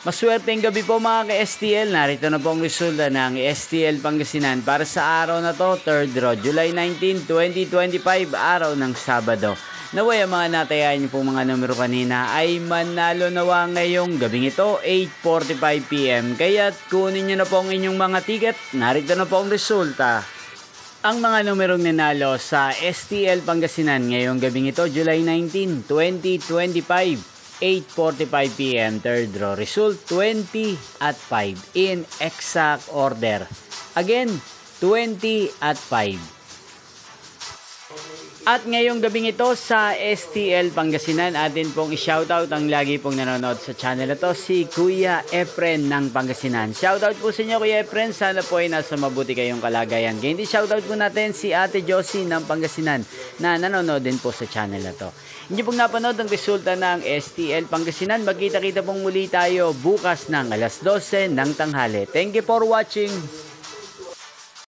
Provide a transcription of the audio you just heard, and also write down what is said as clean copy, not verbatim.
Maswerteng gabi po mga ka-STL. Narito na po ang resulta ng STL Pangasinan para sa araw na to, 3rd draw, July 19, 2025, araw ng Sabado. Naway ang mga natayahan niyo po mga numero kanina ay manalo nawa ngayong gabing ito, 8:45 PM. Kaya kunin niyo na po ang inyong mga ticket. Narito na po ang resulta. Ang mga numerong nanalo sa STL Pangasinan ngayong gabing ito, July 19, 2025. 8:45 PM, 3rd draw. Result 20 at 5 in exact order. Again, 20 at 5. At ngayong gabing ito sa STL Pangasinan, atin pong i-shoutout ang lagi pong nanonood sa channel na to, si Kuya Efren ng Pangasinan. Shoutout po sa inyo Kuya Efren, sana po ay nasa mabuti kayong kalagayan. Kaya hindi shoutout po natin si Ate Josie ng Pangasinan na nanonood din po sa channel na to. Hindi pong napanood ang resulta ng STL Pangasinan. Magkita-kita pong muli tayo bukas ng alas 12 ng tanghali. Thank you for watching.